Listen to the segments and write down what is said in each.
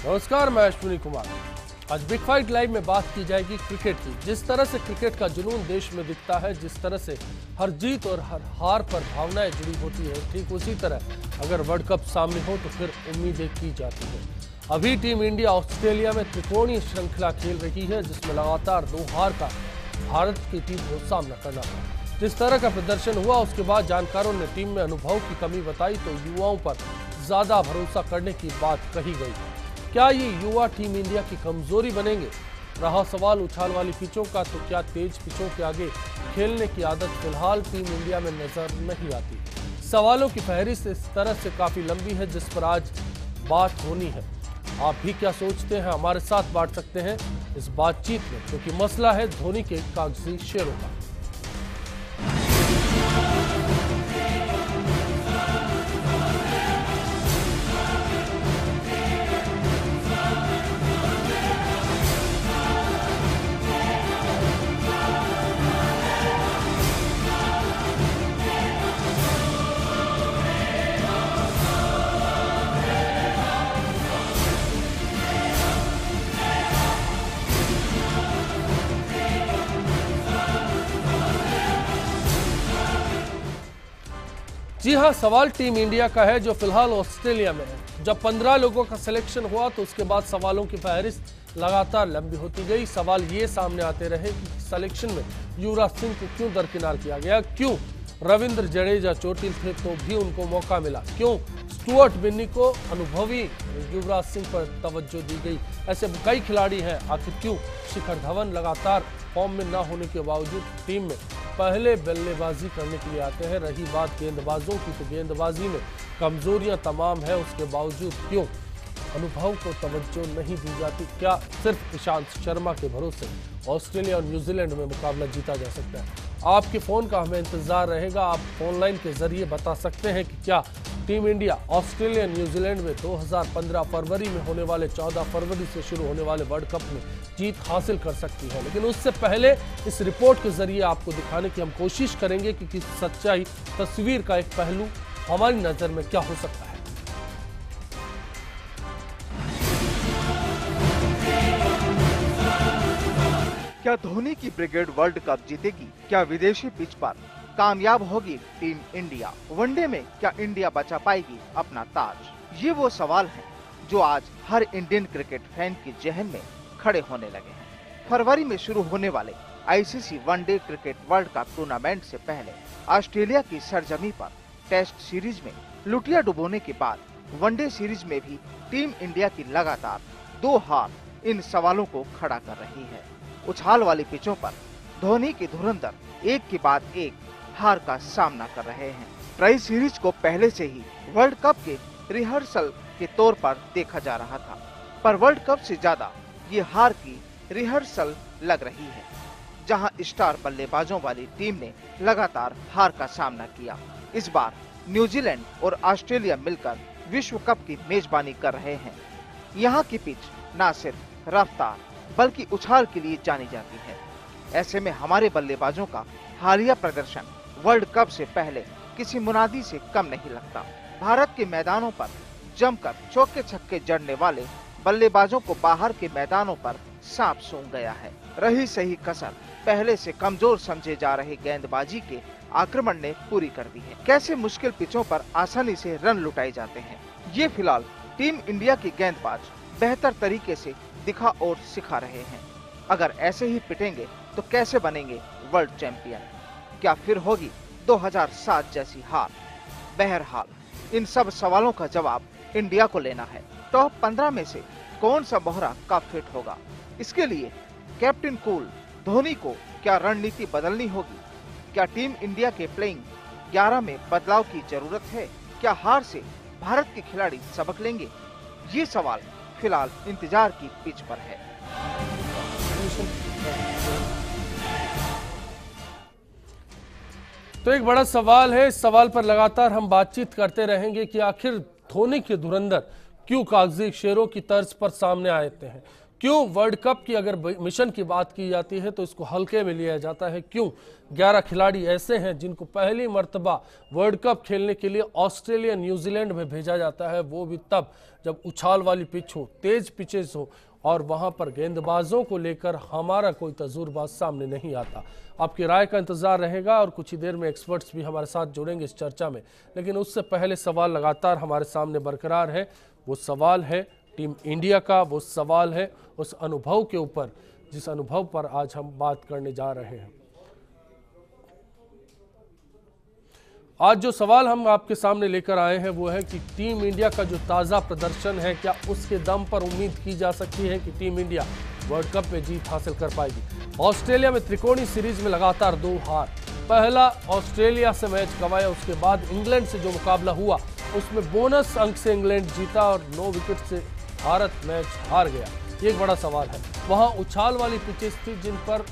नमस्कार, मैं अश्विनी कुमार। आज बिग फाइट लाइव में बात की जाएगी क्रिकेट की। जिस तरह से क्रिकेट का जुनून देश में दिखता है, जिस तरह से हर जीत और हर हार पर भावनाएं जुड़ी होती है, ठीक उसी तरह अगर वर्ल्ड कप सामने हो तो फिर उम्मीदें की जाती है। अभी टीम इंडिया ऑस्ट्रेलिया में त्रिकोणीय श्रृंखला खेल रही है, जिसमें लगातार 2 हार का भारत की टीम को सामना करना पड़ा। जिस तरह का प्रदर्शन हुआ, उसके बाद जानकारों ने टीम में अनुभव की कमी बताई तो युवाओं पर ज्यादा भरोसा करने की बात कही गई। क्या ये युवा टीम इंडिया की कमजोरी बनेंगे? रहा सवाल उछाल वाली पिचों का, तो क्या तेज पिचों के आगे खेलने की आदत फिलहाल टीम इंडिया में नजर नहीं आती? सवालों की फहरिस्त इस तरह से काफी लंबी है, जिस पर आज बात होनी है। आप भी क्या सोचते हैं, हमारे साथ बांट सकते हैं इस बातचीत में, क्योंकि मसला है धोनी के कागजी शेयरों का। जी हां, सवाल टीम इंडिया का है, जो फिलहाल ऑस्ट्रेलिया में है। जब 15 लोगों का सिलेक्शन हुआ तो उसके बाद सवालों की फहरिस्त लगातार लंबी होती गई। सवाल ये सामने आते रहे कि सिलेक्शन में युवराज सिंह को क्यों दरकिनार किया गया, क्यों रविंद्र जडेजा चोटिल थे तो भी उनको मौका मिला, क्यों स्टुअर्ट बिन्नी को अनुभवी युवराज सिंह पर तवज्जो दी गई। ऐसे कई खिलाड़ी हैं, आखिर क्यों शिखर धवन लगातार फॉर्म में न होने के बावजूद टीम में पहले बल्लेबाजी करने के लिए आते हैं। रही बात गेंदबाजों की, तो गेंदबाजी में कमजोरियां तमाम है, उसके बावजूद क्यों अनुभव को तवज्जो नहीं दी जाती? क्या सिर्फ ईशांत शर्मा के भरोसे ऑस्ट्रेलिया और न्यूजीलैंड में मुकाबला जीता जा सकता है? आपके फोन का हमें इंतजार रहेगा। आप ऑनलाइन के जरिए बता सकते हैं कि क्या टीम इंडिया ऑस्ट्रेलिया न्यूजीलैंड में 2015 फरवरी में होने वाले 14 फरवरी से शुरू होने वाले वर्ल्ड कप में जीत हासिल कर सकती है। लेकिन उससे पहले इस रिपोर्ट के जरिए आपको दिखाने की हम कोशिश करेंगे कि सच्चाई तस्वीर का एक पहलू हमारी नजर में क्या हो सकता है। क्या धोनी की ब्रिगेड वर्ल्ड कप जीतेगी? क्या विदेशी पिच पर कामयाब होगी टीम इंडिया? वनडे में क्या इंडिया बचा पाएगी अपना ताज? ये वो सवाल हैं जो आज हर इंडियन क्रिकेट फैन की जहन में खड़े होने लगे हैं। फरवरी में शुरू होने वाले ICC one day cricket world cup tournament से पहले ऑस्ट्रेलिया की सरजमी पर टेस्ट सीरीज में लुटिया डुबोने के बाद वनडे सीरीज में भी टीम इंडिया की लगातार 2 हार इन सवालों को खड़ा कर रही है। उछाल वाली पिचों पर धोनी के धुरंधर एक के बाद एक हार का सामना कर रहे हैं। ट्राई सीरीज को पहले से ही वर्ल्ड कप के रिहर्सल के तौर पर देखा जा रहा था, पर वर्ल्ड कप से ज्यादा ये हार की रिहर्सल लग रही है, जहां स्टार बल्लेबाजों वाली टीम ने लगातार हार का सामना किया। इस बार न्यूजीलैंड और ऑस्ट्रेलिया मिलकर विश्व कप की मेजबानी कर रहे हैं। यहाँ की पिच न सिर्फ रफ्तार बल्कि उछाल के लिए जानी जाती है। ऐसे में हमारे बल्लेबाजों का हालिया प्रदर्शन वर्ल्ड कप से पहले किसी मुनादी से कम नहीं लगता। भारत के मैदानों पर जमकर चौके छक्के जड़ने वाले बल्लेबाजों को बाहर के मैदानों पर सांप सूंघ गया है। रही सही कसर पहले से कमजोर समझे जा रहे गेंदबाजी के आक्रमण ने पूरी कर दी है। कैसे मुश्किल पिचों पर आसानी से रन लुटाए जाते हैं, ये फिलहाल टीम इंडिया के गेंदबाज बेहतर तरीके से दिखा और सिखा रहे हैं। अगर ऐसे ही पिटेंगे तो कैसे बनेंगे वर्ल्ड चैंपियन? क्या फिर होगी 2007 जैसी हार? बहरहाल इन सब सवालों का जवाब इंडिया को लेना है। टॉप 15 में से कौन सा मोहरा कब फिट होगा? इसके लिए कैप्टन कूल धोनी को क्या रणनीति बदलनी होगी? क्या टीम इंडिया के प्लेइंग 11 में बदलाव की जरूरत है? क्या हार से भारत के खिलाड़ी सबक लेंगे? ये सवाल फिलहाल इंतजार की पिच पर है। तो एक बड़ा सवाल है, इस सवाल पर लगातार हम बातचीत करते रहेंगे कि आखिर धोनी के धुरंधर क्यों कागजी शेरों की तर्ज पर सामने आते हैं, क्यों वर्ल्ड कप की अगर मिशन की बात की जाती है तो इसको हल्के में लिया जाता है? क्यों 11 खिलाड़ी ऐसे हैं जिनको पहली मर्तबा वर्ल्ड कप खेलने के लिए ऑस्ट्रेलिया न्यूजीलैंड में भेजा जाता है, वो भी तब जब उछाल वाली पिच हो, तेज पिचेस हो और वहां पर गेंदबाजों को लेकर हमारा कोई तजुर्बा सामने नहीं आता। आपकी राय का इंतजार रहेगा और कुछ ही देर में एक्सपर्ट्स भी हमारे साथ जुड़ेंगे इस चर्चा में, लेकिन उससे पहले सवाल लगातार हमारे सामने बरकरार है। वो सवाल है टीम इंडिया का, वो सवाल है उस अनुभव के ऊपर जिस अनुभव पर आज हम बात करने जा रहे हैं। आज जो सवाल हम आपके सामने लेकर आए हैं वो है कि टीम इंडिया का जो ताज़ा प्रदर्शन है, क्या उसके दम पर उम्मीद की जा सकती है कि टीम इंडिया वर्ल्ड कप में जीत हासिल कर पाएगी? ऑस्ट्रेलिया में त्रिकोणीय सीरीज में लगातार 2 हार, पहला ऑस्ट्रेलिया से मैच गंवाया, उसके बाद इंग्लैंड से जो मुकाबला हुआ उसमें बोनस अंक से इंग्लैंड जीता और 9 विकेट से भारत मैच हार गया। ये एक बड़ा सवाल है। वहां उछाल वाली पिचेस थी जिन पर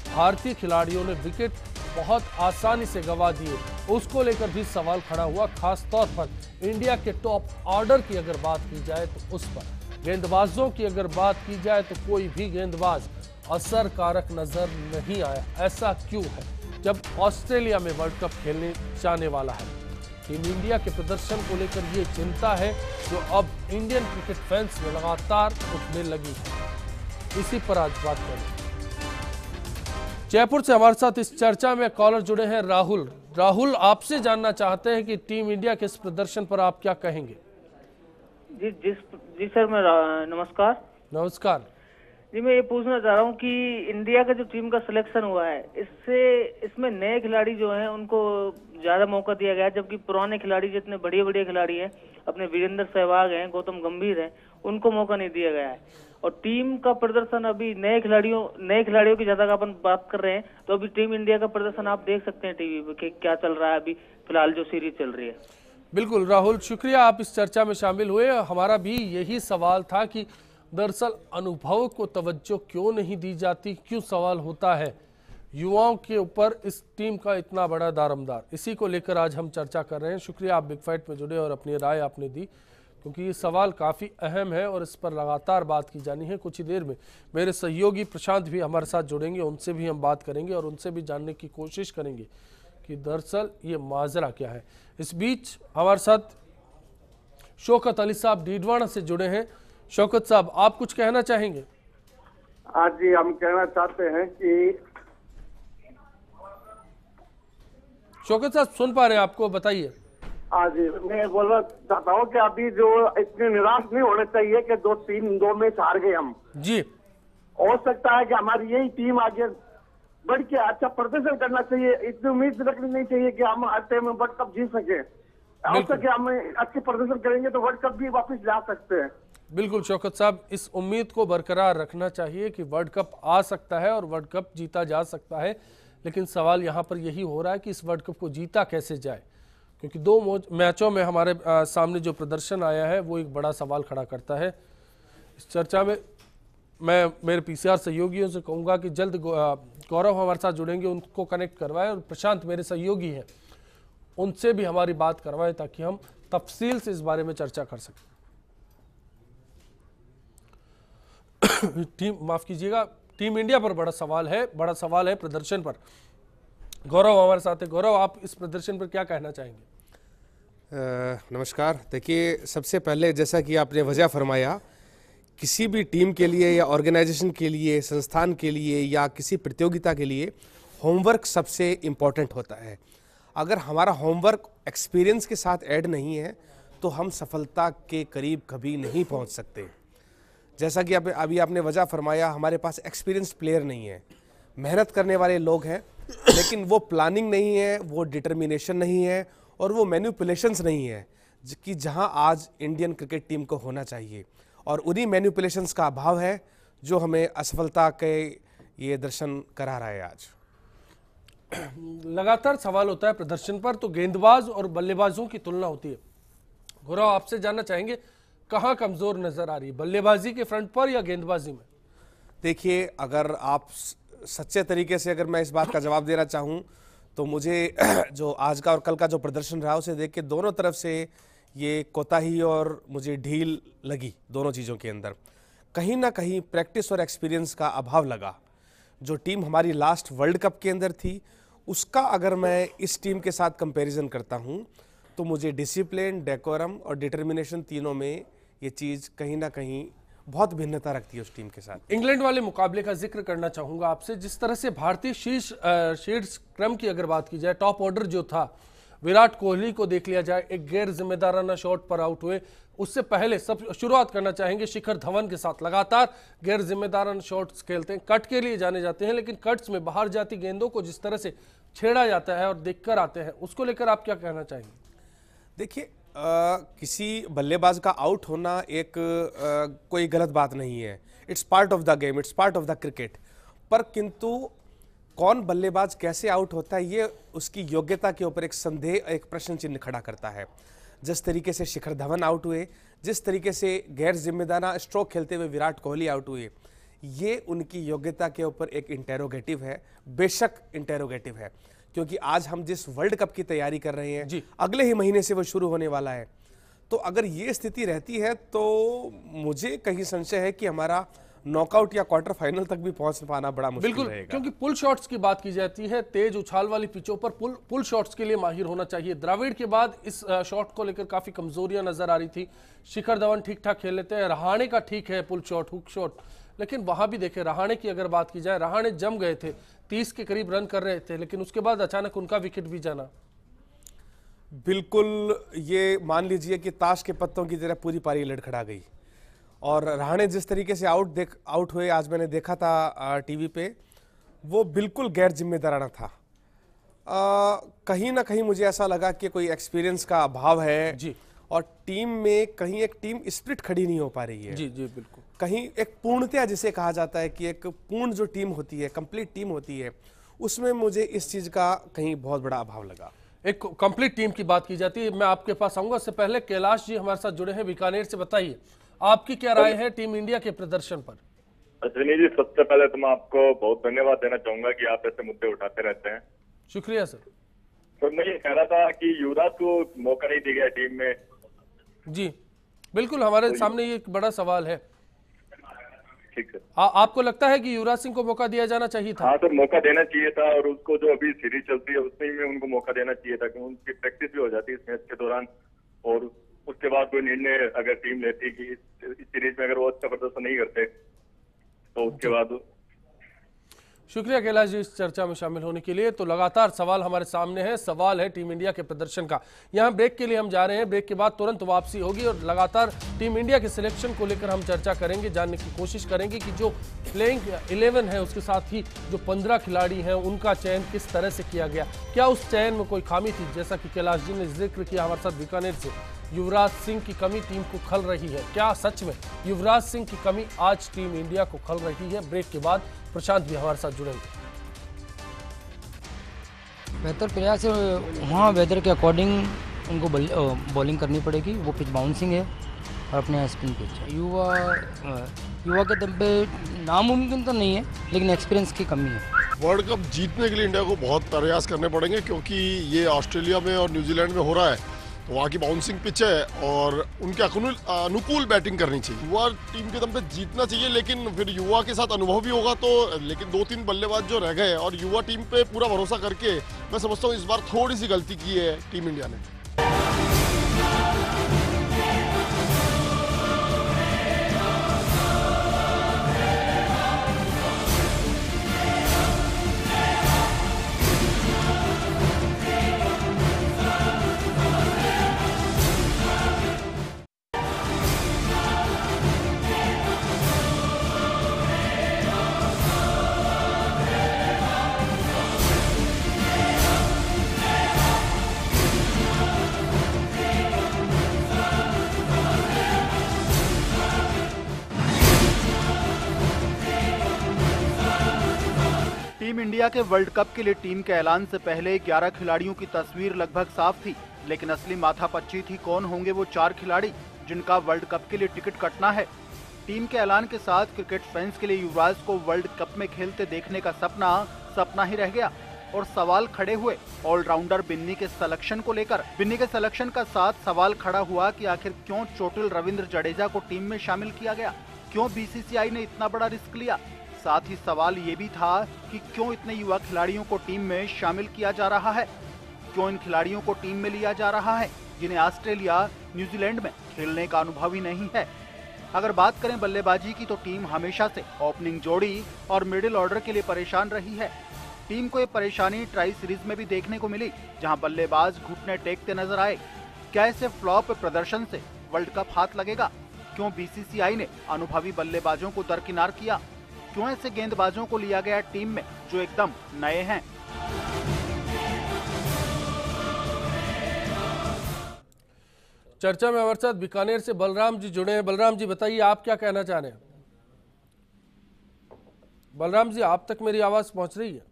भारतीय खिलाड़ियों ने विकेट बहुत आसानी से गंवा दिए, उसको लेकर भी सवाल खड़ा हुआ। खास तौर पर इंडिया के टॉप ऑर्डर की अगर बात की जाए तो उस पर, गेंदबाजों की अगर बात की जाए तो कोई भी गेंदबाज असर कारक नजर नहीं आया। ऐसा क्यों है जब ऑस्ट्रेलिया में वर्ल्ड कप खेलने जाने वाला है? टीम इंडिया के प्रदर्शन को लेकर ये चिंता है जो अब इंडियन क्रिकेट फैंस में लगातार उठने लगी है। इसी पर आज बात करें। जयपुर से हमारे साथ इस चर्चा में कॉलर जुड़े हैं राहुल। राहुल, आपसे जानना चाहते हैं कि टीम इंडिया के इस प्रदर्शन पर आप क्या कहेंगे? जी सर, मैं नमस्कार। नमस्कार जी, मैं ये पूछना चाह रहा हूँ कि इंडिया का जो टीम का सिलेक्शन हुआ है, इसमें नए खिलाड़ी जो हैं उनको ज्यादा मौका दिया गया है, जबकि पुराने खिलाड़ी जितने बड़े खिलाड़ी हैं, अपने वीरेंद्र सहवाग हैं, गौतम गंभीर हैं, उनको मौका नहीं दिया गया है। और टीम का प्रदर्शन अभी नए खिलाड़ियों की ज्यादा अपन बात कर रहे हैं, तो अभी टीम इंडिया का प्रदर्शन आप देख सकते हैं टीवी पे कि क्या चल रहा है अभी फिलहाल जो सीरीज चल रही है। बिल्कुल राहुल, शुक्रिया आप इस चर्चा में शामिल हुए। हमारा भी यही सवाल था कि दरअसल अनुभव को तवज्जो क्यों नहीं दी जाती, क्यों सवाल होता है युवाओं के ऊपर इस टीम का इतना बड़ा दारोमदार। इसी को लेकर आज हम चर्चा कर रहे हैं। शुक्रिया आप बिग फाइट में जुड़े और अपनी राय आपने दी, क्योंकि ये सवाल काफ़ी अहम है और इस पर लगातार बात की जानी है। कुछ ही देर में मेरे सहयोगी प्रशांत भी हमारे साथ जुड़ेंगे, उनसे भी हम बात करेंगे और उनसे भी जानने की कोशिश करेंगे कि दरअसल ये माजरा क्या है। इस बीच हमारे साथ शौकत अली साहब डीडवाना से जुड़े हैं। शौकत साहब, आप कुछ कहना चाहेंगे? आज जी हम कहना चाहते हैं कि शौकत साहब सुन पा रहे हैं आपको, बताइए। आज मैं बोलना चाहता हूँ कि अभी जो इतने निराश नहीं होने चाहिए कि 2 मैच हार गए हम जी। हो सकता है कि हमारी यही टीम आगे बढ़ के अच्छा प्रदर्शन करना चाहिए। इतनी उम्मीद रखनी नहीं चाहिए कि हम हर टाइम वर्ल्ड कप जीत सके। हो सके हम अच्छे प्रदर्शन करेंगे तो वर्ल्ड कप भी वापस ला सकते हैं। बिल्कुल शौकत साहब, इस उम्मीद को बरकरार रखना चाहिए कि वर्ल्ड कप आ सकता है और वर्ल्ड कप जीता जा सकता है, लेकिन सवाल यहाँ पर यही हो रहा है कि इस वर्ल्ड कप को जीता कैसे जाए, क्योंकि 2 मैचों में हमारे सामने जो प्रदर्शन आया है वो एक बड़ा सवाल खड़ा करता है। इस चर्चा में मैं मेरे पीसीआर सहयोगियों से कहूँगा कि जल्द गौरव हमारे साथ जुड़ेंगे, उनको कनेक्ट करवाएं और प्रशांत मेरे सहयोगी हैं उनसे भी हमारी बात करवाएं ताकि हम तफसील से इस बारे में चर्चा कर सकें। टीम इंडिया पर बड़ा सवाल है प्रदर्शन पर। गौरव हमारे साथ है। गौरव, आप इस प्रदर्शन पर क्या कहना चाहेंगे? नमस्कार। देखिए, सबसे पहले जैसा कि आपने वजह फरमाया, किसी भी टीम के लिए या ऑर्गेनाइजेशन के लिए, संस्थान के लिए या किसी प्रतियोगिता के लिए होमवर्क सबसे इम्पॉर्टेंट होता है। अगर हमारा होमवर्क एक्सपीरियंस के साथ ऐड नहीं है तो हम सफलता के करीब कभी नहीं पहुंच सकते। जैसा कि अभी आपने वजह फरमाया, हमारे पास एक्सपीरियंस प्लेयर नहीं है, मेहनत करने वाले लोग हैं, लेकिन वो प्लानिंग नहीं है, वो डिटर्मिनेशन नहीं है और वो मैनिपुलेशंस नहीं है कि जहां आज इंडियन क्रिकेट टीम को होना चाहिए। और उन्हीं मैनिपुलेशंस का अभाव है जो हमें असफलता के ये दर्शन करा रहा है। आज लगातार सवाल होता है प्रदर्शन पर, तो गेंदबाज और बल्लेबाजों की तुलना होती है। गौरव, आपसे जानना चाहेंगे कहाँ कमजोर नजर आ रही है, बल्लेबाजी के फ्रंट पर या गेंदबाजी में? देखिए, अगर आप सच्चे तरीके से अगर मैं इस बात का जवाब देना चाहूँ तो मुझे जो आज का और कल का जो प्रदर्शन रहा उसे देख के दोनों तरफ से ये कोताही और मुझे ढील लगी दोनों चीज़ों के अंदर। कहीं ना कहीं प्रैक्टिस और एक्सपीरियंस का अभाव लगा। जो टीम हमारी लास्ट वर्ल्ड कप के अंदर थी, उसका अगर मैं इस टीम के साथ कंपैरिजन करता हूं, तो मुझे डिसिप्लिन, डेकोरम और डिटर्मिनेशन तीनों में ये चीज़ कहीं ना कहीं बहुत भिन्नता रखती है उस टीम के साथ। इंग्लैंड वाले मुकाबले का जिक्र करना चाहूंगा आपसे। जिस तरह से भारतीय शीर्ष क्रम की अगर बात की जाए, टॉप ऑर्डर जो था, विराट कोहली को देख लिया जाए, एक गैर जिम्मेदाराना शॉट पर आउट हुए। उससे पहले सब शुरुआत करना चाहेंगे शिखर धवन के साथ। लगातार गैर जिम्मेदाराना शॉट्स खेलते हैं, कट के लिए जाने जाते हैं, लेकिन कट्स में बाहर जाती गेंदों को जिस तरह से छेड़ा जाता है और देखकर आते हैं, उसको लेकर आप क्या कहना चाहेंगे? देखिए, किसी बल्लेबाज का आउट होना एक कोई गलत बात नहीं है। It's part of the game, it's part of the cricket. पर किंतु कौन बल्लेबाज कैसे आउट होता है, ये उसकी योग्यता के ऊपर एक संदेह, एक प्रश्न चिन्ह खड़ा करता है। जिस तरीके से शिखर धवन आउट हुए, जिस तरीके से गैर जिम्मेदाराना स्ट्रोक खेलते हुए विराट कोहली आउट हुए, ये उनकी योग्यता के ऊपर एक इंटेरोगेटिव है, बेशक इंटेरोगेटिव है। क्योंकि आज हम जिस वर्ल्ड कप की तैयारी कर रहे हैं जी, अगले ही महीने से वो शुरू होने वाला है। तो अगर ये स्थिति रहती है तो मुझे कहीं संशय है कि हमारा नॉकआउट या क्वार्टर फाइनल तक भी पहुंच पाना बड़ा मुश्किल बिल्कुल रहेगा। क्योंकि पुल शॉट्स की बात की जाती है, तेज उछाल वाली पिचों पर पुल शॉट्स के लिए माहिर होना चाहिए। द्रविड़ के बाद इस शॉट को लेकर काफी कमजोरियां नजर आ रही थी। शिखर धवन ठीक ठाक खेल लेते हैं, रहाणे का ठीक है पुल शॉट, हुक शॉट, लेकिन वहां भी देखे रहाणे की अगर बात की जाए, रहाणे जम गए थे, 30 के करीब रन कर रहे थे, लेकिन उसके बाद अचानक उनका विकेट भी जाना। बिल्कुल, ये मान लीजिए कि ताश के पत्तों की तरह पूरी पारी लड़खड़ा गई। और रहाणे जिस तरीके से आउट हुए, आज मैंने देखा था टीवी पे, वो बिल्कुल गैर जिम्मेदाराना था। कहीं ना कहीं मुझे ऐसा लगा कि कोई एक्सपीरियंस का अभाव है जी, और टीम में कहीं एक टीम स्पिरिट खड़ी नहीं हो पा रही है। जी जी बिल्कुल। कहीं एक पूर्णतया जिसे कहा जाता है कि एक पूर्ण जो टीम होती है, कंप्लीट टीम होती है, उसमें मुझे इस चीज का कहीं बहुत बड़ा अभाव लगा। एक कंप्लीट टीम की बात की जाती है। मैं आपके पास आऊंगा, उससे पहले कैलाश जी हमारे साथ जुड़े हैं बीकानेर से। बताइए आपकी क्या राय है टीम इंडिया के प्रदर्शन पर? अश्विनी जी, सबसे पहले तो मैं आपको बहुत धन्यवाद देना चाहूंगा कि आप ऐसे मुद्दे उठाते रहते हैं। शुक्रिया सर। तो मैं ये कह रहा था कि युवराज को मौका नहीं दिया गया टीम में। जी बिल्कुल, हमारे सामने ये एक बड़ा सवाल है। ठीक है, आपको लगता है कि युवराज सिंह को मौका दिया जाना चाहिए था? हाँ सर, मौका देना चाहिए था, और उसको जो अभी सीरीज चलती है उसमें में उनको मौका देना चाहिए था, क्योंकि उनकी प्रैक्टिस भी हो जाती है इस मैच के दौरान, और उसके बाद कोई निर्णय अगर टीम लेती कि इस सीरीज में अगर वो अच्छा प्रदर्शन नहीं करते तो उसके बाद। शुक्रिया कैलाश जी इस चर्चा में शामिल होने के लिए। तो लगातार सवाल हमारे सामने है, सवाल है टीम इंडिया के प्रदर्शन का। यहाँ ब्रेक के लिए हम जा रहे हैं, ब्रेक के बाद तुरंत वापसी होगी और लगातार टीम इंडिया के सिलेक्शन को लेकर हम चर्चा करेंगे, जानने की कोशिश करेंगे कि जो प्लेइंग 11 है, उसके साथ ही जो 15 खिलाड़ी हैं, उनका चयन किस तरह से किया गया। क्या उस चयन में कोई खामी थी? जैसा कि कैलाश जी ने जिक्र किया हमारे साथ बीकानेर से, युवराज सिंह की कमी टीम को खल रही है। क्या सच में युवराज सिंह की कमी आज टीम इंडिया को खल रही है? ब्रेक के बाद प्रशांत भी हमारे साथ जुड़ेंगे। बेहतर प्रयास है, वहाँ वेदर के अकॉर्डिंग उनको बॉलिंग करनी पड़ेगी। वो पिच बाउंसिंग है और अपने स्पिन पिच है। युवा के दम पे नामुमकिन तो नहीं है, लेकिन एक्सपीरियंस की कमी है। वर्ल्ड कप जीतने के लिए इंडिया को बहुत प्रयास करने पड़ेंगे, क्योंकि ये ऑस्ट्रेलिया में और न्यूजीलैंड में हो रहा है, तो वहाँ की बाउंसिंग पिच है और उनके अनुकूल बैटिंग करनी चाहिए। युवा टीम के दम पे जीतना चाहिए, लेकिन फिर युवा के साथ अनुभव भी होगा, तो लेकिन 2-3 बल्लेबाज जो रह गए और युवा टीम पे पूरा भरोसा करके मैं समझता हूँ इस बार थोड़ी सी गलती की है टीम इंडिया ने। टीम इंडिया के वर्ल्ड कप के लिए टीम के ऐलान से पहले 11 खिलाड़ियों की तस्वीर लगभग साफ थी, लेकिन असली माथापच्ची थी कौन होंगे वो 4 खिलाड़ी जिनका वर्ल्ड कप के लिए टिकट कटना है। टीम के ऐलान के साथ क्रिकेट फैंस के लिए युवराज को वर्ल्ड कप में खेलते देखने का सपना ही रह गया और सवाल खड़े हुए ऑलराउंडर बिन्नी के सिलेक्शन को लेकर। बिन्नी के सिलेक्शन का साथ सवाल खड़ा हुआ कि आखिर क्यों चोटिल रविंद्र जडेजा को टीम में शामिल किया गया। क्यों बीसीसीआई ने इतना बड़ा रिस्क लिया? साथ ही सवाल ये भी था कि क्यों इतने युवा खिलाड़ियों को टीम में शामिल किया जा रहा है? क्यों इन खिलाड़ियों को टीम में लिया जा रहा है जिन्हें ऑस्ट्रेलिया, न्यूजीलैंड में खेलने का अनुभव ही नहीं है? अगर बात करें बल्लेबाजी की तो टीम हमेशा से ओपनिंग जोड़ी और मिडिल ऑर्डर के लिए परेशान रही है। टीम को ये परेशानी ट्राई सीरीज में भी देखने को मिली, जहां बल्लेबाज घुटने टेकते नजर आए। क्या ऐसे फ्लॉप प्रदर्शन से वर्ल्ड कप हाथ लगेगा? क्यों बीसीसीआई ने अनुभवी बल्लेबाजों को दरकिनार किया? क्यों ऐसे गेंदबाजों को लिया गया टीम में जो एकदम नए हैं? चर्चा में हमारे साथ बीकानेर से बलराम जी जुड़े हैं। बलराम जी बताइए, आप क्या कहना चाह रहे हैं? बलराम जी, आप तक मेरी आवाज पहुंच रही है?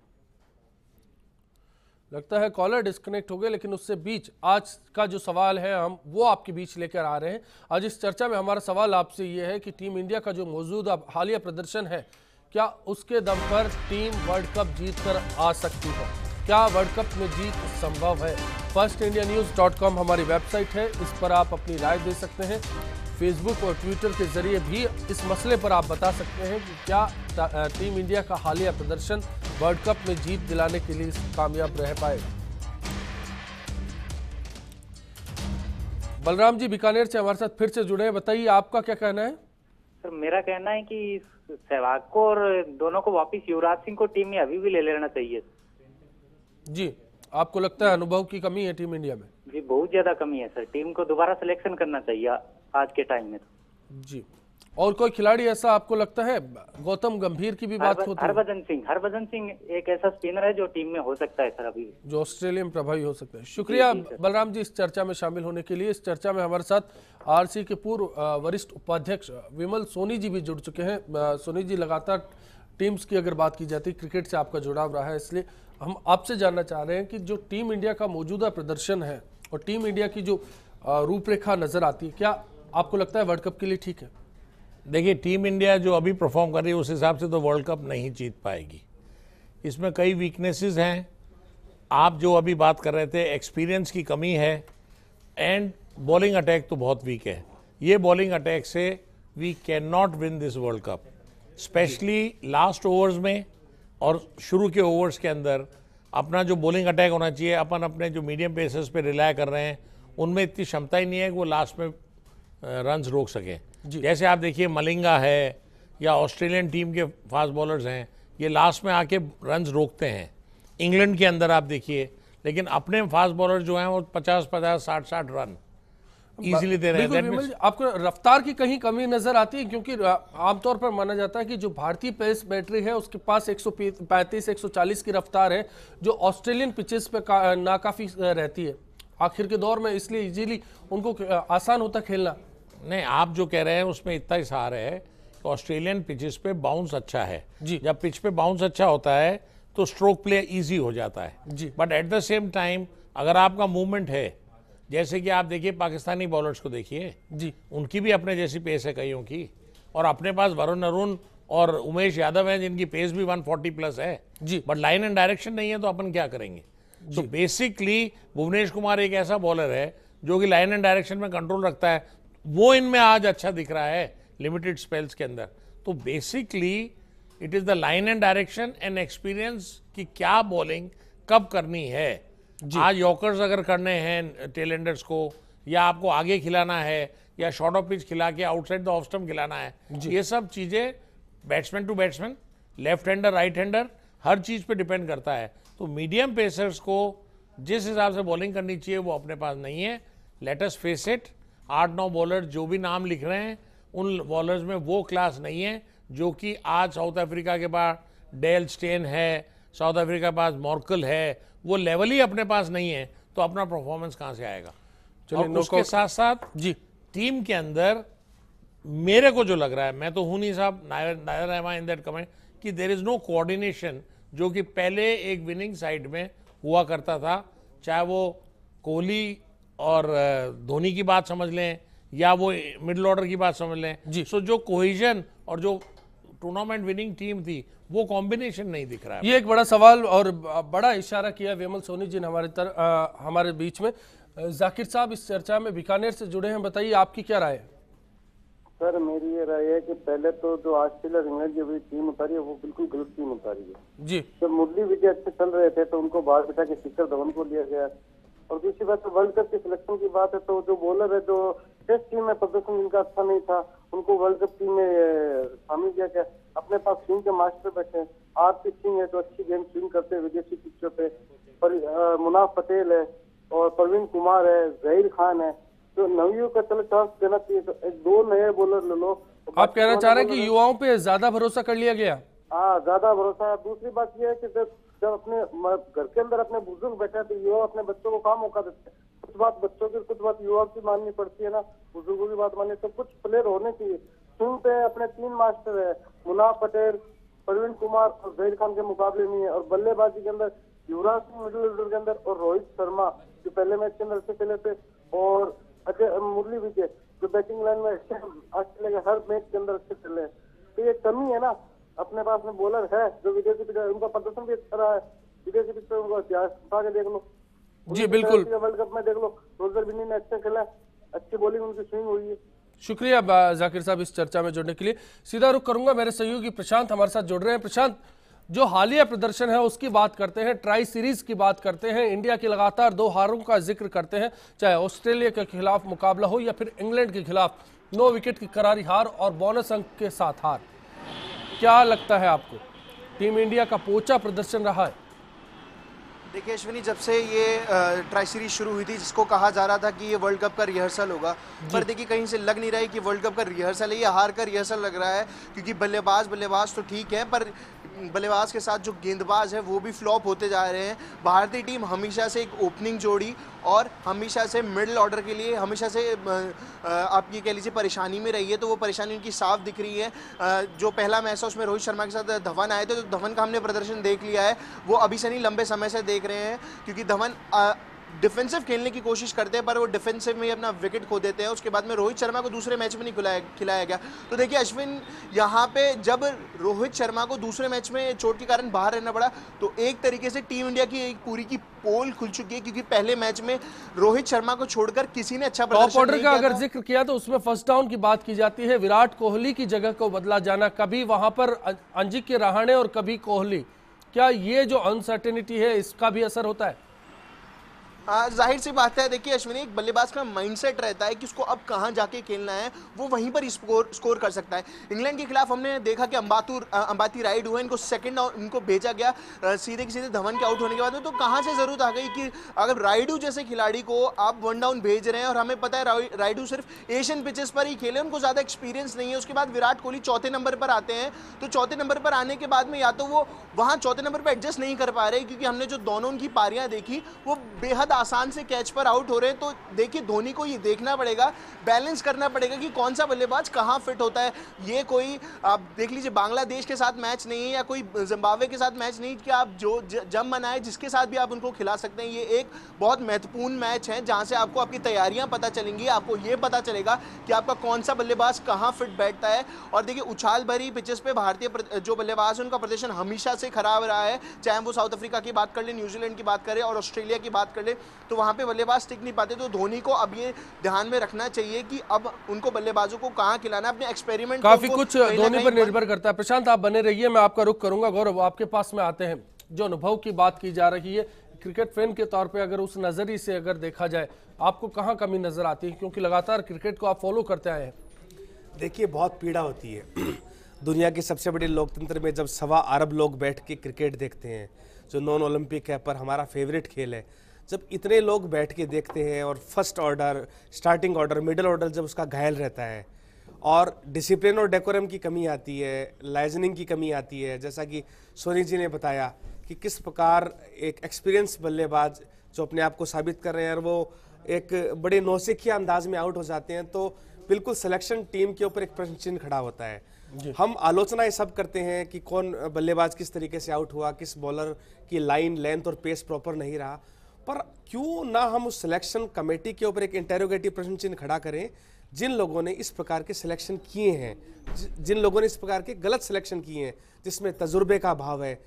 लगता है कॉलर डिस्कनेक्ट हो गए, लेकिन उससे बीच आज का जो सवाल है हम वो आपके बीच लेकर आ रहे हैं। आज इस चर्चा में हमारा सवाल आपसे ये है कि टीम इंडिया का जो मौजूदा हालिया प्रदर्शन है, क्या उसके दम पर टीम वर्ल्ड कप जीत कर आ सकती है? क्या वर्ल्ड कप में जीत संभव है? firstindianews.com हमारी वेबसाइट है, इस पर आप अपनी राय दे सकते हैं। फेसबुक और ट्विटर के जरिए भी इस मसले पर आप बता सकते हैं कि क्या टीम इंडिया का हालिया प्रदर्शन वर्ल्ड कप में जीत दिलाने के लिए कामयाब रह पाएगा। बलराम जी बीकानेर से हमारे साथ फिर से जुड़े हैं, बताइए आपका क्या कहना है? सर, मेरा कहना है कि सहवाग को और दोनों को वापस युवराज सिंह को टीम में अभी भी ले लेना चाहिए। जी, आपको लगता है अनुभव की कमी है टीम इंडिया में? जी, बहुत ज्यादा कमी है सर। टीम को दोबारा सिलेक्शन करना चाहिए आज के टाइम में तो। जी, और कोई खिलाड़ी ऐसा आपको लगता है? गौतम गंभीर की भी बात होती है। हरभजन सिंह एक ऐसा स्पिनर है जो टीम में हो सकता है सर, अभी जो ऑस्ट्रेलिया में प्रभावी हो सकता है। शुक्रिया बलराम जी इस चर्चा में शामिल होने के लिए। इस चर्चा में हमारे साथ आरसी के पूर्व वरिष्ठ उपाध्यक्ष विमल सोनी जी भी जुड़ चुके हैं। सोनी जी, लगातार टीम्स की अगर बात की जाती है, क्रिकेट से आपका जुड़ाव रहा है, इसलिए हम आपसे जानना चाह रहे हैं कि जो टीम इंडिया का मौजूदा प्रदर्शन है और टीम इंडिया की जो रूपरेखा नजर आती है, क्या आपको लगता है वर्ल्ड कप के लिए ठीक है? देखिए, टीम इंडिया जो अभी परफॉर्म कर रही है उस हिसाब से तो वर्ल्ड कप नहीं जीत पाएगी। इसमें कई वीकनेसेस हैं। आप जो अभी बात कर रहे थे, एक्सपीरियंस की कमी है एंड बॉलिंग अटैक तो बहुत वीक है। ये बॉलिंग अटैक से we can not win this world cup, especially last overs में और शुरू के ओवर्स के अंदर। अपना जो बॉलिंग अटैक होना चाहिए, अपन अपने जो मीडियम पेसर्स पे रिलाय कर रहे हैं, उनमें इतनी क्षमता ही नहीं है कि वो लास्ट में रन्स रोक सकें। जैसे आप देखिए मलिंगा है या ऑस्ट्रेलियन टीम के फास्ट बॉलर्स हैं, ये लास्ट में आके रन्स रोकते हैं। इंग्लैंड के अंदर आप देखिए, लेकिन अपने फास्ट बॉलर जो हैं वो 50-50, 60-60 रन इजीली दे रहे हैं। आपको रफ्तार की कहीं कमी नजर आती है? क्योंकि आमतौर पर माना जाता है कि जो भारतीय पेस बैटरी है उसके पास 135-140 की रफ्तार है, जो ऑस्ट्रेलियन पिचेस पे नाकाफी रहती है आखिर के दौर में, इसलिए इजीली उनको आसान होता खेलना। नहीं, आप जो कह रहे हैं उसमें इतना ही सहारा है कि ऑस्ट्रेलियन पिचेस पे बाउंस अच्छा है जी। जब पिच पे बाउंस अच्छा होता है तो स्ट्रोक प्ले इजी हो जाता है जी। But at the same time अगर आपका मूवमेंट है, जैसे कि आप देखिए पाकिस्तानी बॉलर्स को देखिए जी, उनकी भी अपने जैसी पेस है कईयों की, और अपने पास वरुण अरुण और उमेश यादव हैं जिनकी पेस भी 140 प्लस है जी। बट लाइन एंड डायरेक्शन नहीं है तो अपन क्या करेंगे? तो बेसिकली भुवनेश कुमार एक ऐसा बॉलर है जो कि लाइन एंड डायरेक्शन में कंट्रोल रखता है, वो इनमें आज अच्छा दिख रहा है लिमिटेड स्पेल्स के अंदर। तो basically it is the line and direction and experience कि क्या बॉलिंग कब करनी है। आज यॉर्कर्स अगर करने हैं टेलेंडर्स को, या आपको आगे खिलाना है, या शॉर्ट ऑफ पिच खिला के आउटसाइड द ऑफ स्टंप खिलाना है, ये सब चीजें batsman to batsman, left hander right hander, हर चीज पे डिपेंड करता है। तो मीडियम पेसर्स को जिस हिसाब से बॉलिंग करनी चाहिए वो अपने पास नहीं है। Let us face it, 8-9 bowler जो भी नाम लिख रहे हैं उन बॉलर्स में वो क्लास नहीं है जो कि आज साउथ अफ्रीका के पास डेल स्टेन है, साउथ अफ्रीका के पास मॉर्कल है, वो लेवल ही अपने पास नहीं है, तो अपना परफॉर्मेंस कहाँ से आएगा? और उसके साथ साथ जी टीम के अंदर मेरे को जो लग रहा है, मैं तो हूं नहीं साहब, Nair am I in that comment, कि देयर इज नो कोऑर्डिनेशन जो कि पहले एक विनिंग साइड में हुआ करता था। चाहे वो कोहली और धोनी की बात समझ लें या वो मिडिल ऑर्डर की बात समझ लें जी। सो जो कोहेजन और जो टूर्नामेंट विनिंग टीम थी वो कॉम्बिनेशन नहीं दिख रहा है। ये एक बड़ा सवाल और बड़ा इशारा किया विमल सोनी जी ने हमारे बीच में। जाकिर साहब इस चर्चा में बीकानेर से जुड़े हैं, बताइए आपकी क्या राय है? सर मेरी ये राय है कि पहले तो जो ऑस्ट्रेलिया इंग्लैंड की अभी टीम उतारी है वो बिल्कुल गलत टीम उतारी है जी। जब मुरली विजय अच्छे चल रहे थे तो उनको बाहर बिठा के शिखर धवन को लिया गया। और दूसरी बात तो वर्ल्ड कप की सिलेक्शन की बात है तो जो बॉलर है जो टेस्ट टीम में प्रदर्शन जिनका अच्छा नहीं था उनको वर्ल्ड कप टीम में शामिल किया गया। अपने पास स्विंग के मास्टर बैठे हैं, आरपी सिंह है जो अच्छी गेम स्विंग करते हैं विदेशी पिचों पे, मुनाफ पटेल है और प्रवीण कुमार है, जहीर खान है, तो नवियों का चलो चांस देना चाहिए। तो एक दो नए बॉलर ले लो। आप कहना चाह रहे हैं कि युवाओं पे ज्यादा भरोसा कर लिया गया? हाँ ज्यादा भरोसा। दूसरी बात यह है कि जब अपने घर के अंदर अपने बुजुर्ग बैठे तो युवा अपने बच्चों को कहाँ मौका देते हैं। कुछ बात बच्चों की कुछ बात युवा की माननी पड़ती है ना, बुजुर्गों की बात माननी। तो कुछ प्लेयर होने चाहिए। स्विंग पे अपने 3 मास्टर है, मुनाफ पटेल, प्रवीण कुमार और जहीर खान के मुकाबले नहीं है। और बल्लेबाजी के अंदर युवराज सिंह मिडिल ऑर्डर के अंदर और रोहित शर्मा जो पहले मैच के अंदर अच्छे खेले थे और अजय मुरली विजय जो बैटिंग लाइन में अच्छे ऑस्ट्रेलिया के हर मैच के अंदर अच्छे चले हैं। तो ये कमी है ना, अपने पास में बॉलर है जो विदेशी पिच उनका प्रदर्शन भी अच्छा रहा है। विदेशी पिच पे उनको इतिहास उठा के देख लो जी। बिल्कुल वर्ल्ड कप में देख लो, रोजर बिन्नी ने अच्छा खेला, अच्छी बॉलिंग उनकी स्विंग हुई है। शुक्रिया जाकिर साहब इस चर्चा में जुड़ने के लिए। सीधा रुख करूंगा, मेरे सहयोगी प्रशांत हमारे साथ जुड़ रहे हैं। प्रशांत, जो हालिया प्रदर्शन है उसकी बात करते हैं, ट्राई सीरीज की बात करते हैं, इंडिया की लगातार 2 हारों का जिक्र करते हैं, चाहे ऑस्ट्रेलिया के खिलाफ मुकाबला हो या फिर इंग्लैंड के खिलाफ 9 विकेट की करारी हार और बोनस अंक के साथ हार। क्या लगता है आपको, टीम इंडिया का पोचा प्रदर्शन रहा है? देखिए अश्विनी, जब से ये ट्राई सीरीज शुरू हुई थी जिसको कहा जा रहा था कि ये वर्ल्ड कप का रिहर्सल होगा, पर देखिए कहीं से लग नहीं रहा है कि वर्ल्ड कप का रिहर्सल है, ये हार का रिहर्सल लग रहा है। क्योंकि बल्लेबाज तो ठीक है, पर बल्लेबाज के साथ जो गेंदबाज है वो भी फ्लॉप होते जा रहे हैं। भारतीय टीम हमेशा से एक ओपनिंग जोड़ी और हमेशा से मिडिल ऑर्डर के लिए हमेशा से आप ये कह लीजिए परेशानी में रही है, तो वो परेशानी उनकी साफ दिख रही है। जो पहला मैच था उसमें रोहित शर्मा के साथ धवन आए थे, तो धवन का हमने प्रदर्शन देख लिया है, वो अभी से नहीं लंबे समय से देख रहे हैं। क्योंकि धवन डिफेंसिव खेलने की कोशिश करते हैं पर वो डिफेंसिव में ही अपना विकेट खो देते हैं। उसके बाद में रोहित शर्मा को दूसरे मैच में नहीं खिलाया गया। तो देखिए अश्विन, यहाँ पे जब रोहित शर्मा को दूसरे मैच में चोट के कारण बाहर रहना पड़ा तो एक तरीके से टीम इंडिया की एक पूरी की पोल खुल चुकी है। क्योंकि पहले मैच में रोहित शर्मा को छोड़कर किसी ने अच्छा प्रदर्शन नहीं किया। अगर जिक्र किया तो उसमें फर्स्ट डाउन की बात की जाती है, विराट कोहली की जगह को बदला जाना, कभी वहां पर अजिंक्य रहाणे और कभी कोहली। क्या ये जो अनसर्टेनिटी है इसका भी असर होता है? जाहिर सी बात है। देखिए अश्विनी, एक बल्लेबाज का माइंडसेट रहता है कि उसको अब कहां जाके खेलना है, वो वहीं पर स्कोर कर सकता है। इंग्लैंड के खिलाफ हमने देखा कि अंबाती राइड हुए, इनको सेकंड इनको भेजा गया सीधे के सीधे धवन के आउट होने के बाद में। तो कहां से जरूरत आ गई कि अगर राइडू जैसे खिलाड़ी को आप 1 डाउन भेज रहे हैं, और हमें पता है राइडू सिर्फ एशियन पिचेस पर ही खेले, उनको ज्यादा एक्सपीरियंस नहीं है। उसके बाद विराट कोहली चौथे नंबर पर आते हैं, तो चौथे नंबर पर आने के बाद में या तो वो वहां चौथे नंबर पर एडजस्ट नहीं कर पा रहे, क्योंकि हमने जो दोनों उनकी पारियां देखी वो बेहद आसान से कैच पर आउट हो रहे हैं। तो देखिए धोनी को ये देखना पड़ेगा, बैलेंस करना पड़ेगा कि कौन सा बल्लेबाज कहां फिट होता है। ये कोई आप देख लीजिए बांग्लादेश के साथ मैच नहीं है या कोई जिम्बाब्वे के साथ मैच नहीं कि आप जो जम बनाए जिसके साथ भी आप उनको खिला सकते हैं। ये एक बहुत महत्वपूर्ण मैच है जहां से आपको आपकी तैयारियां पता चलेंगी, आपको ये पता चलेगा कि आपका कौन सा बल्लेबाज कहां फिट बैठता है। और देखिए उछाल भरी पिचेस पे भारतीय जो बल्लेबाज है उनका प्रदर्शन हमेशा से खराब रहा है, चाहे वो साउथ अफ्रीका की बात कर ले, न्यूजीलैंड की बात करें और ऑस्ट्रेलिया की बात कर ले, तो वहां पे बल्लेबाज टिक नहीं पाते। तो धोनी को अब ये ध्यान में रखना चाहिए कि अब उनको बल्लेबाजों को कहां खिलाना, अपने एक्सपेरिमेंट काफी कुछ धोनी पर निर्भर करता है। प्रशांत आप बने रहिए, मैं आपका रुख करूंगा। गौरव, आपके पास में आते हैं। जो अनुभव की बात की जा रही है, क्रिकेट फैन के तौर पे अगर उस नजरिए से अगर देखा जाए, आपको कहां कमी नजर आती है, क्योंकि लगातार क्रिकेट को आप फॉलो करते आए हैं? देखिए बहुत पीड़ा होती है दुनिया के सबसे बड़े लोकतंत्र में जब 1.25 अरब लोग बैठ के क्रिकेट देखते हैं, जो नॉन ओलंपिक है पर हमारा फेवरेट खेल है, जब इतने लोग बैठ के देखते हैं और first order, starting order, middle order जब उसका घायल रहता है और डिसिप्लिन और डेकोरम की कमी आती है, लाइजनिंग की कमी आती है, जैसा कि सोनी जी ने बताया कि किस प्रकार एक एक्सपीरियंस बल्लेबाज जो अपने आप को साबित कर रहे हैं और वो एक बड़े नौसिखिया अंदाज में आउट हो जाते हैं, तो बिल्कुल सिलेक्शन टीम के ऊपर एक प्रश्न चिन्ह खड़ा होता है। हम आलोचनाएं सब करते हैं कि कौन बल्लेबाज किस तरीके से आउट हुआ, किस बॉलर की लाइन, लेंथ और पेस प्रॉपर नहीं रहा, पर क्यों ना हम उस सिलेक्शन कमेटी के ऊपर एक इंटेरोगेटिव प्रश्न चिन्ह खड़ा करें जिन लोगों ने इस प्रकार के सिलेक्शन किए हैं, जिन लोगों ने इस प्रकार के गलत सिलेक्शन किए हैं, जिसमें तजुर्बे का अभाव है,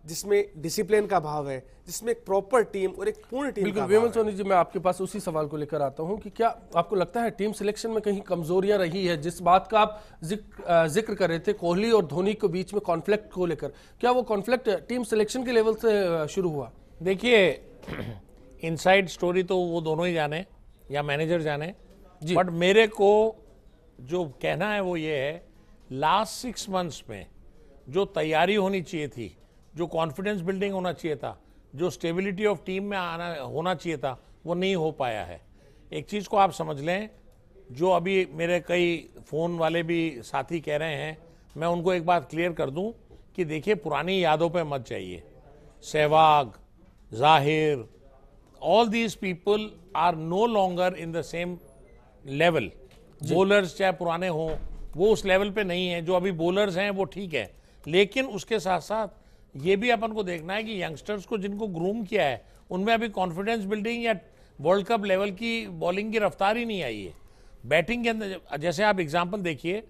जिसमें डिसिप्लिन का भाव है, जिसमें एक प्रॉपर टीम और एक पूर्ण टीम बिल्कुल का विमल भाव है। सोनी जी, मैं आपके पास उसी सवाल को लेकर आता हूं कि क्या आपको लगता है टीम सिलेक्शन में कहीं कमजोरियां रही है? जिस बात का आप जिक्र कर रहे थे कोहली और धोनी के बीच में कॉन्फ्लिक्ट को लेकर, क्या वो कॉन्फ्लिक्ट टीम सिलेक्शन के लेवल से शुरू हुआ? देखिए, इनसाइड स्टोरी तो वो दोनों ही जाने या मैनेजर जाने, बट मेरे को जो कहना है वो ये है, लास्ट 6 मंथ्स में जो तैयारी होनी चाहिए थी, जो कॉन्फिडेंस बिल्डिंग होना चाहिए था, जो स्टेबिलिटी ऑफ टीम में आना होना चाहिए था, वो नहीं हो पाया है। एक चीज़ को आप समझ लें, जो अभी मेरे कई फ़ोन वाले भी साथी कह रहे हैं, मैं उनको एक बात क्लियर कर दूं कि देखिए, पुरानी यादों पे मत जाइए। Sehwag, Zaheer, all these people are no longer in the same level. Bowlers चाहे पुराने हों, वो उस लेवल पे नहीं है। जो अभी बॉलर्स हैं वो ठीक है, लेकिन उसके साथ साथ ये भी अपन को देखना है कि यंगस्टर्स को जिनको ग्रूम किया है, उनमें अभी कॉन्फिडेंस बिल्डिंग या वर्ल्ड कप लेवल की बॉलिंग की रफ्तार ही नहीं आई है। बैटिंग के अंदर जैसे आप एग्जांपल देखिए,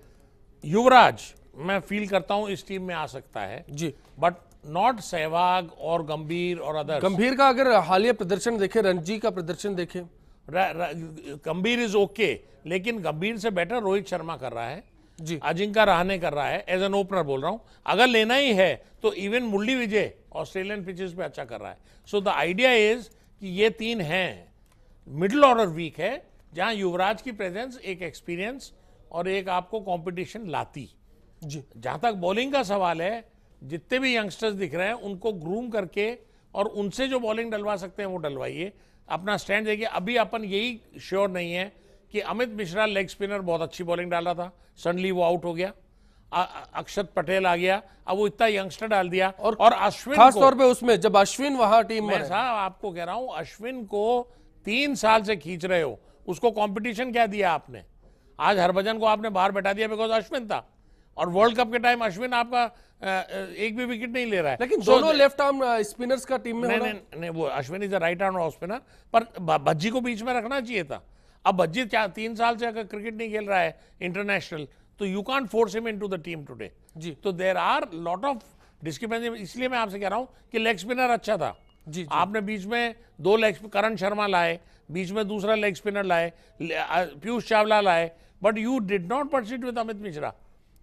युवराज मैं फील करता हूं इस टीम में आ सकता है जी, बट नॉट सहवाग और गंभीर और अदर्स। गंभीर का अगर हालिया प्रदर्शन देखें, रणजी का प्रदर्शन देखें, गंभीर इज ओके, लेकिन गंभीर से बेटर रोहित शर्मा कर रहा है जी, अजिंक्य रहाणे कर रहा है। एज एन ओपनर बोल रहा हूं, अगर लेना ही है तो even Murali Vijay Australian pitches पे अच्छा कर रहा है। सो द आइडिया इज कि ये 3 हैं, मिडिल ऑर्डर वीक है, जहां युवराज की प्रेजेंस एक एक्सपीरियंस और एक आपको कंपटीशन लाती जी। जहां तक बॉलिंग का सवाल है, जितने भी यंगस्टर्स दिख रहे हैं उनको ग्रूम करके और उनसे जो बॉलिंग डलवा सकते हैं वो डलवाइए, अपना स्टैंड देखिए। अभी अपन यही श्योर नहीं है कि अमित मिश्रा लेग स्पिनर बहुत अच्छी बॉलिंग डाल रहा था, सडनली वो आउट हो गया। अक्षत पटेल आ गया, अब वो इतना यंगस्टर डाल दिया। और अश्विन खास तौर पे उसमें जब अश्विन वहां टीम में, साहब आपको कह रहा हूं, अश्विन को 3 साल से खींच रहे हो, उसको कंपटीशन क्या दिया आपने? आज हरभजन को आपने बाहर बैठा दिया बिकॉज अश्विन था, और वर्ल्ड कप के टाइम अश्विन आपका एक भी विकेट नहीं ले रहा है। लेकिन दोनों लेफ्ट आर्म स्पिनर्स का टीम में नहीं, वो Ashwin is right arm off spinner, पर भज्जी को बीच में रखना चाहिए था। अब भज्जी 3 साल से अगर क्रिकेट नहीं खेल रहा है इंटरनेशनल, तो you can't force him into the team today जी। तो there are lot of discrepancy. इसलिए मैं आपसे कह रहा हूं कि लेग स्पिनर अच्छा था जी। आपने बीच में 2 लेग, करण शर्मा लाए, बीच में दूसरा लेग स्पिनर लाए, पीयूष चावला लाए, but you did not proceed with Amit Mishra.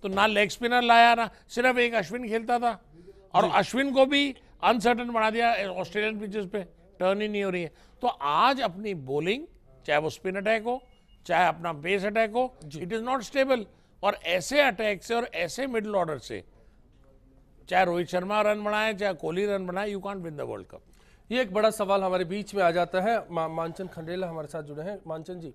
तो ना लेग स्पिनर लाया, ना सिर्फ एक अश्विन खेलता था, और अश्विन को भी अनसर्टन बना दिया। ऑस्ट्रेलियन पिचेस पे टर्न ही नहीं हो रही है। तो आज अपनी बॉलिंग, चाहे वो स्पिन अटैक हो चाहे अपना बेस अटैक हो, इट इज नॉट स्टेबल। और ऐसे अटैक से और ऐसे मिडिल ऑर्डर से, चाहे रोहित शर्मा रन बनाए चाहे कोहली रन बनाए, you can't win the world cup. ये एक बड़ा सवाल हमारे बीच में आ जाता है। मानचंद खंडेला हमारे साथ जुड़े हैं। मानचंद जी,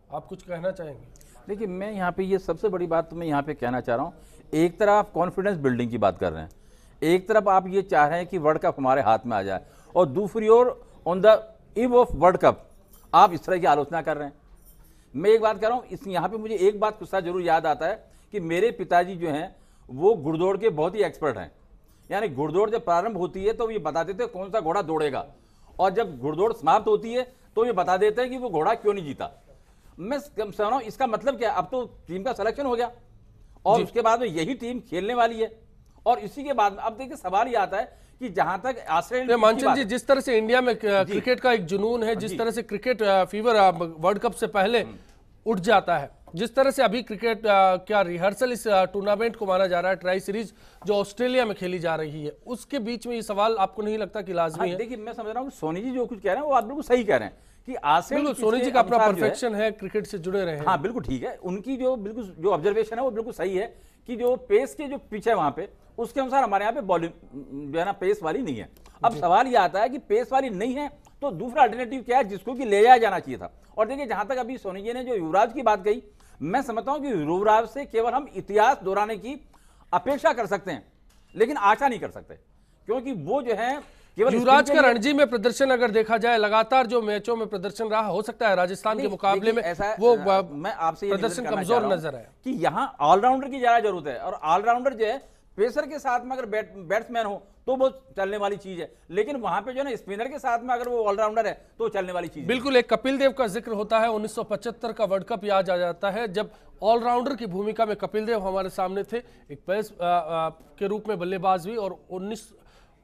आप कुछ कहना चाहेंगे? देखिए, मैं यहाँ पे ये सबसे बड़ी बात तो मैं यहाँ पे कहना चाह रहा हूँ, एक तरफ आप कॉन्फिडेंस बिल्डिंग की बात कर रहे हैं, एक तरफ आप ये चाह रहे हैं कि वर्ल्ड कप हमारे हाथ में आ जाए, और दूसरी ओर ऑन द इव ऑफ वर्ल्ड कप आप इस तरह की आलोचना कर रहे हैं। मैं एक बात कह रहा हूँ, इस यहाँ पे मुझे एक बात गुस्सा जरूर याद आता है कि मेरे पिताजी जो हैं वो घुड़दौड़ के बहुत ही एक्सपर्ट हैं। यानी घुड़दौड़ जब प्रारंभ होती है तो ये बता देते हैं कौन सा घोड़ा दौड़ेगा, और जब घुड़दौड़ समाप्त होती है तो ये बता देते हैं कि वो घोड़ा क्यों नहीं जीता। मैं समझ रहा हूं इसका मतलब क्या है, अब तो टीम का सिलेक्शन हो गया और उसके बाद में यही टीम खेलने वाली है, और इसी के बाद अब देखिए सवाल ये आता है कि जहां तक ऑस्ट्रेलिया, मानचंद जी, जिस तरह से इंडिया में क्रिकेट का एक जुनून है, जिस तरह से क्रिकेट फीवर वर्ल्ड कप से पहले उठ जाता है, जिस तरह से अभी क्रिकेट क्या रिहर्सल इस टूर्नामेंट को माना जा रहा है, ट्राई सीरीज जो ऑस्ट्रेलिया में खेली जा रही है, उसके बीच में ये सवाल आपको नहीं लगता कि लाजमी है? देखिए, मैं समझ रहा हूँ सोनी जी जो कुछ कह रहे हैं वो आप बिल्कुल सही कह रहे हैं कि बिल्कुल सोनी जी का अपना परफेक्शन है, क्रिकेट से जुड़े रहे हैं। हाँ बिल्कुल ठीक है, उनकी जो बिल्कुल जो ऑब्जर्वेशन है वो बिल्कुल सही है कि जो पेस के जो पिच है वहां पे, उसके अनुसार हमारे यहाँ पे बॉलिंग जो है ना पेस वाली नहीं है। अब सवाल ये आता है कि पेस वाली नहीं है तो दूसरा अल्टरनेटिव क्या है जिसको कि ले जाया जाना चाहिए था। और देखिए, जहां तक अभी सोनी जी ने जो युवराज की बात कही, मैं समझता हूं कि युवराज से केवल हम इतिहास दोहराने की अपेक्षा कर सकते हैं, लेकिन आशा नहीं कर सकते, क्योंकि वो जो है युवराज का रणजी में प्रदर्शन अगर देखा जाए, लगातार जो मैचों में प्रदर्शन रहा, हो सकता है राजस्थान के मुकाबले में ऐसा वो मैं आपसे प्रदर्शन कमजोर नजर आया कि यहाँ ऑलराउंडर की ज्यादा जरूरत है, और ऑलराउंडर जो है पेसर के साथ में अगर बैट्समैन हो तो वो चलने वाली चीज है, लेकिन वहां पे जो है ना स्पिनर के साथ में अगर वो ऑलराउंडर है तो चलने वाली चीज। बिल्कुल, एक कपिल देव का जिक्र होता है, 1975 का वर्ल्ड कप याद आ जाता है जब ऑलराउंडर की भूमिका में कपिल देव हमारे सामने थे, एक पेस के रूप में बल्लेबाज भी, और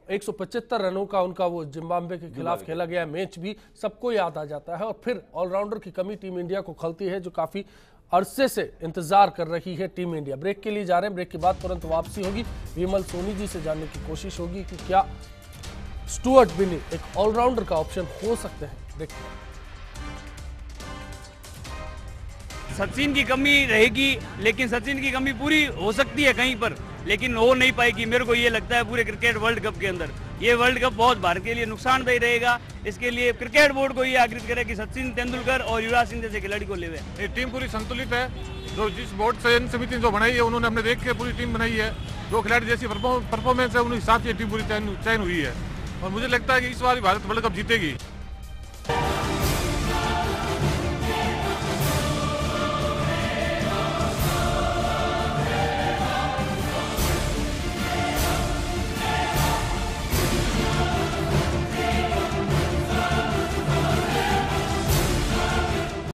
175 रनों का उनका वो जिम्बाब्वे के खिलाफ खेला गया मैच भी सबको याद आ जाता है। और फिर ऑलराउंडर की कमी टीम इंडिया को खलती है, जो काफी अरसे से इंतजार कर रही है टीम इंडिया। ब्रेक के लिए जा रहे हैं, ब्रेक के बाद तुरंत वापसी होगी। विमल सोनी जी से जानने की कोशिश होगी कि क्या स्टुअर्ट बिनी एक ऑलराउंडर का ऑप्शन हो सकते हैं। देखिए, सचिन की कमी रहेगी, लेकिन सचिन की कमी पूरी हो सकती है कहीं पर, लेकिन हो नहीं पाएगी। मेरे को ये लगता है पूरे क्रिकेट वर्ल्ड कप के अंदर ये वर्ल्ड कप बहुत भारत के लिए नुकसानदायी रहेगा। इसके लिए क्रिकेट बोर्ड को ये आग्रह करे कि सचिन तेंदुलकर और युवराज सिंह जैसे खिलाड़ी को लेवे। ये टीम पूरी संतुलित है। जो जिस बोर्ड चयन समिति ने जो बनाई है, उन्होंने हमने देख के पूरी टीम बनाई है। जो खिलाड़ी जैसी परफॉर्मेंस है, उन हिसाब से टीम पूरी चयन हुई है। और मुझे लगता है कि इस बार भारत वर्ल्ड कप जीतेगी।